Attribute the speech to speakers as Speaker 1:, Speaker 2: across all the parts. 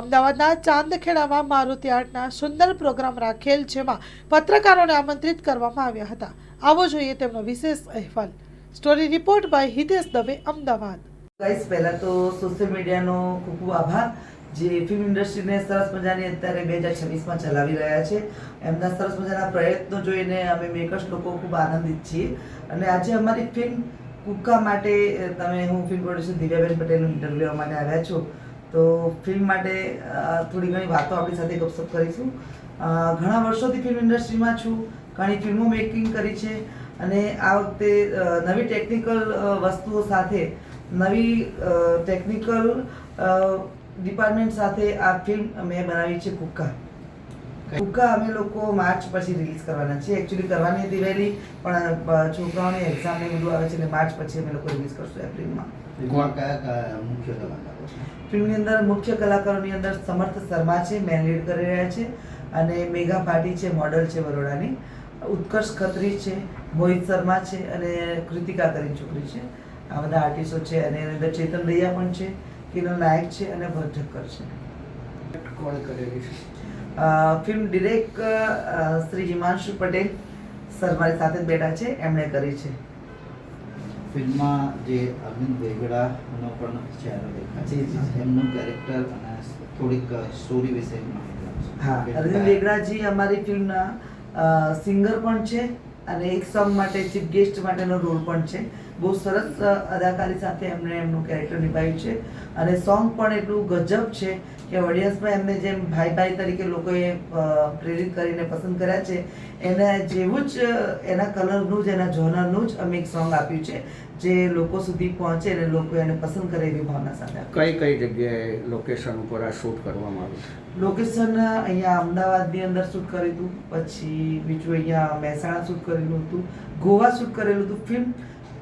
Speaker 1: અમદાવાદના ચાંદખેડામાં મારુતિ આર્ટના સુંદર પ્રોગ્રામ રાખેલ, જેમાં પત્રકારોને આમંત્રિત કરવામાં આવ્યા હતા. આવો જોઈએ તેમનો વિશેષ અહેવાલ. Story report by Hitesh Dave, Ahmedabad.
Speaker 2: Guys, પહેલા તો સોશિયલ મીડિયાનો ખૂબ ખૂબ આભાર, જે ફિલ્મ ઇન્ડસ્ટ્રીને સરસ મજાની અત્યારે 2026માં ચલાવી રહ્યા છે. એમના સરસ મજાના પ્રયત્નો જોઈને અમે મેકર્સ લોકો ખૂબ આનંદિત છીએ. અને આજે અમારી ફિલ્મ કુકા માટે હું ફિલ્મ પ્રોડ્યુસર દિવ્યાબેન પટેલનું ઇન્ટરવ્યૂ લેવા માટે આવ્યા છું. તો ફિલ્મ માટે થોડી ઘણી વાતો આપણી સાથે ગપસપ કરીશું. ઘણા વર્ષોથી ફિલ્મ ઇન્ડસ્ટ્રીમાં છું, ઘણી ફિલ્મો મેકિંગ કરી છે અને આ વખતે નવી ટેકનિકલ વસ્તુઓ સાથે, નવી ટેકનિકલ ડિપાર્ટમેન્ટ સાથે આ ફિલ્મ મેં બનાવી છે કુકા. કુકા અમે લોકો માર્ચ પછી રિલીઝ કરવાના છે. એકચ્યુઅલી કરવાની હતી વહેલી, પણ છોકરાઓની એક્ઝામ ને બધું આવે છે એટલે માર્ચ પછી અમે લોકો રિલીઝ કરશું એપ્રિલમાં. ફિલ્મની અંદર મુખ્ય કલાકારોની અંદર સમર્થ શર્મા છે, મેન લીડ કરી રહ્યા છે, અને મેઘા પાટી છે, મોડલ છે વડોદરાની, ઉત્કર્ષ ખત્રી છે, મોહિત શર્મા છે અને કૃતિકા કરીને છોકરી છે. આ બધા આર્ટિસ્ટો છે. અને એની અંદર ચેતન દૈયા પણ છે, કિનલ નાયક છે અને ભરત ઠક્કર છે.
Speaker 3: કોણ કરેલી છે
Speaker 2: film direct Shri Himanshu Patel sir મારી સાથે જ બેઠા છે, એમણે કરી છે.
Speaker 3: ફિલ્મમાં જે અરવિંદ વેગડાનો પણ ચહેરો દેખાય છે, એમનું કેરેક્ટર અને થોડીક સ્ટોરી વિશે માહિતી આપશો?
Speaker 2: હા, અરવિંદ વેગડાજી અમારી ફિલ્મના સિંગર પણ છે અને એક સોંગ માટે ચીફ ગેસ્ટ માટેનો રોલ પણ છે. બહુ સરસ અદાકારી સાથે એમણે એમનું કેરેક્ટર નિભાવ્યું છે અને સોંગ પણ એટલું ગજબ છે કે ઓડિયન્સમાં એમને જેમ ભાઈ ભાઈ તરીકે લોકોએ પ્રેરિત કરીને પસંદ કર્યા છે, એના જેવું જ, એના કલરનું જ, એના જોનરનું જ અમે એક સોંગ આપ્યું છે, જે લોકો સુધી પહોંચે અને લોકો એને પસંદ કરે એવી ભાવના સાથે.
Speaker 4: કઈ કઈ જગ્યાએ લોકેશન ઉપર આ શૂટ કરવામાં આવ્યું છે?
Speaker 2: લોકેશન અહીંયા અમદાવાદની અંદર શૂટ કર્યું હતું, પછી બીજું અહીંયા મહેસાણા શૂટ કરેલું હતું, ગોવા શૂટ કરેલું હતું. ફિલ્મ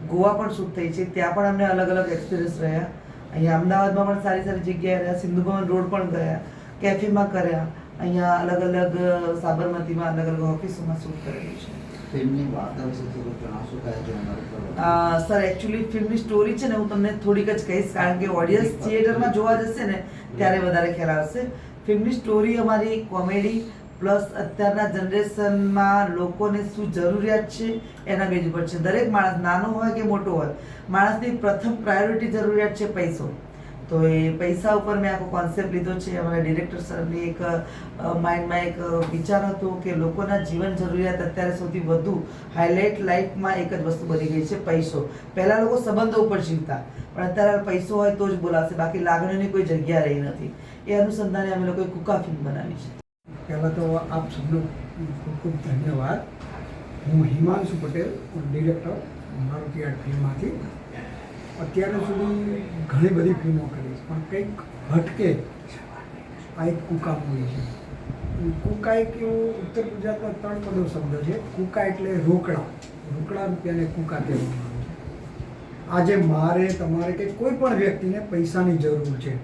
Speaker 2: ગોવા પણ શૂટ થઈ છે, ત્યાં પણ અમને અલગ અલગ એક્સપિરિયન્સ રહ્યા. અહીંયા અમદાવાદમાં પણ સારી સારી જગ્યાએ રહ્યા, સિંધુ ભવન રોડ પણ ગયા, કેફેમાં કર્યા, અહીંયા અલગ અલગ સાબરમતીમાં અલગ અલગ ઓફિસોમાં શૂટ કરેલું છે.
Speaker 3: ફિલ્મની વાર્તા વિશે થોડું જણાવશો? કયા જોનર પર?
Speaker 2: સર, એકચ્યુઅલી ફિલ્મની સ્ટોરી છે ને, હું તમને થોડીક જ કહીશ, કારણ કે ઓડિયન્સ થિયેટરમાં જોવા જશે ને ત્યારે વધારે ખ્યાલ આવશે. ફિલ્મની સ્ટોરી અમારી કોમેડી પ્લસ અત્યારના જનરેશનમાં લોકોને શું જરૂરિયાત છે એના બેઝ ઉપર છે. દરેક માણસ, નાનો હોય કે મોટો હોય, માણસની પ્રથમ પ્રાયોરિટી જરૂરિયાત છે પૈસો. તો એ પૈસા ઉપર મેં આખો કોન્સેપ્ટ લીધો છે. અમારા ડિરેક્ટર સરની એક માઇન્ડમાં એક વિચાર હતો કે લોકોના જીવન જરૂરિયાત અત્યારે સૌથી વધુ હાઇલાઇટ લાઈફમાં એક જ વસ્તુ બની ગઈ છે, પૈસો. પહેલાં લોકો સંબંધો ઉપર જીવતા, પણ અત્યારે પૈસો હોય તો જ બોલાશે, બાકી લાગણીની કોઈ જગ્યા રહી નથી. એ અનુસંધાને અમે લોકોએ કુકા ફિલ્મ બનાવી છે.
Speaker 5: પહેલાં તો આપ સૌનો ખૂબ ખૂબ ધન્યવાદ. હું હિમાંશુ પટેલ, ડિરેક્ટર, મારુતિ આર્ટ ફિલ્મમાંથી. અત્યાર સુધી ઘણી બધી ફિલ્મો કરી છે, પણ કંઈક હટકે આ એક કુકા મૂવી છે. કુકા એક એવું ઉત્તર ગુજરાતનો 3 પદો શબ્દ છે. કુકા એટલે રોકડા, રોકડા રૂપિયાને કુકા કહેવામાં આવે છે. આજે મારે, તમારે કે કોઈ પણ વ્યક્તિને પૈસાની જરૂર છે,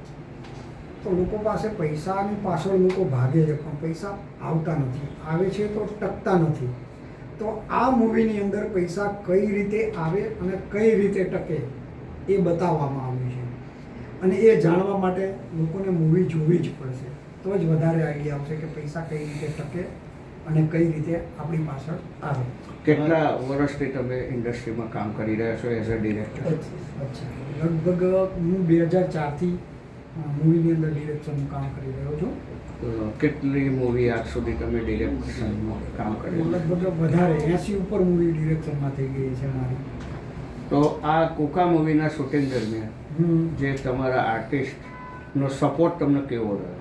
Speaker 5: તો લોકો પાસે પૈસાની પાછળ લોકો ભાગે છે, પણ પૈસા આવતા નથી, આવે છે તો ટકતા નથી. તો આ મૂવીની અંદર પૈસા કઈ રીતે આવે અને કઈ રીતે ટકે એ બતાવવામાં આવ્યું છે. અને એ જાણવા માટે લોકોને મૂવી જોવી જ પડશે, તો જ વધારે આઈડિયા આવશે કે પૈસા કઈ રીતે ટકે અને કઈ રીતે આપણી પાછળ આવે.
Speaker 4: કેટલા વર્ષથી તમે ઇન્ડસ્ટ્રીમાં કામ કરી રહ્યા છો એઝ અ ડિરેક્ટર?
Speaker 5: લગભગ હું 2004થી મૂવીની અંદર ડિરેક્શનનું કામ કરી રહ્યો છું.
Speaker 4: કેટલી મૂવી આજ સુધી તમે ડિરેક્શનમાં કામ કર્યું?
Speaker 5: લગભગ વધારે 80 ઉપર મૂવી ડિરેક્શનમાં થઈ ગઈ છે મારી.
Speaker 4: તો આ કુકા મૂવીના શૂટિંગ દરમિયાન જે તમારા આર્ટિસ્ટનો સપોર્ટ તમને કેવો રહ્યો?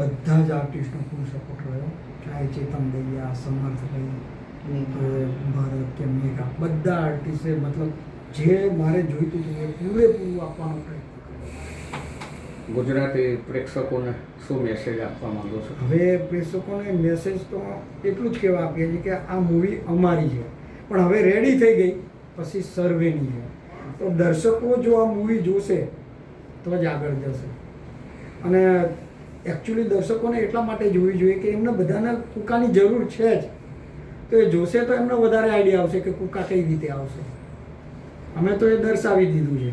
Speaker 5: બધા જ આર્ટિસ્ટનો ફૂલ સપોર્ટ રહ્યો. ચાહે ચેતન દૈયા, સમર્થભાઈ, ભરત કે મેઘા, બધા આર્ટિસ્ટે મતલબ જે મારે જોઈતું હતું એ પૂરેપૂરું આપવાનો પ્રયત્ન કર્યો.
Speaker 4: ગુજરાતી પ્રેક્ષકોને શું મેસેજ આપવા માંગો છો?
Speaker 5: હવે પ્રેક્ષકોને મેસેજ તો એટલું જ કહેવા આપીએ છીએ કે આ મૂવી અમારી છે, પણ હવે રેડી થઈ ગઈ પછી સર્વેની છે. તો દર્શકો જો આ મૂવી જોશે તો જ આગળ જશે. અને એકચ્યુઅલી દર્શકોને એટલા માટે જોવી જોઈએ કે એમને બધાને કુકાની જરૂર છે જ, તો એ જોશે તો એમને વધારે આઈડિયા આવશે કે કુકા કઈ રીતે આવશે. અમે તો એ દર્શાવી દીધું છે.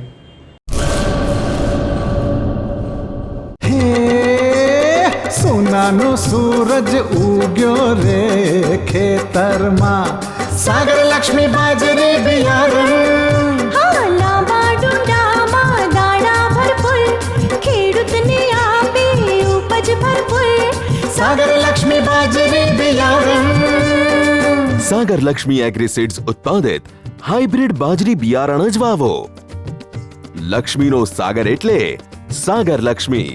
Speaker 6: ઉગવાનો સૂરજ ઉગ્યો રે ખેતરમાં સાગર લક્ષ્મી બાજરી બિયારણ
Speaker 7: હા લાંબા ડુંડામાં દાણા ભરપૂર ખેડૂતને આપે ઉપજ ભરપૂર
Speaker 6: સાગર લક્ષ્મી બાજરી બિયારણ
Speaker 8: સાગર લક્ષ્મી એગ્રીસીડ્સ ઉત્પાદિત હાઇબ્રિડ બાજરી બિયારણ જ વાવો. લક્ષ્મીનો સાગર એટલે સાગર લક્ષ્મી.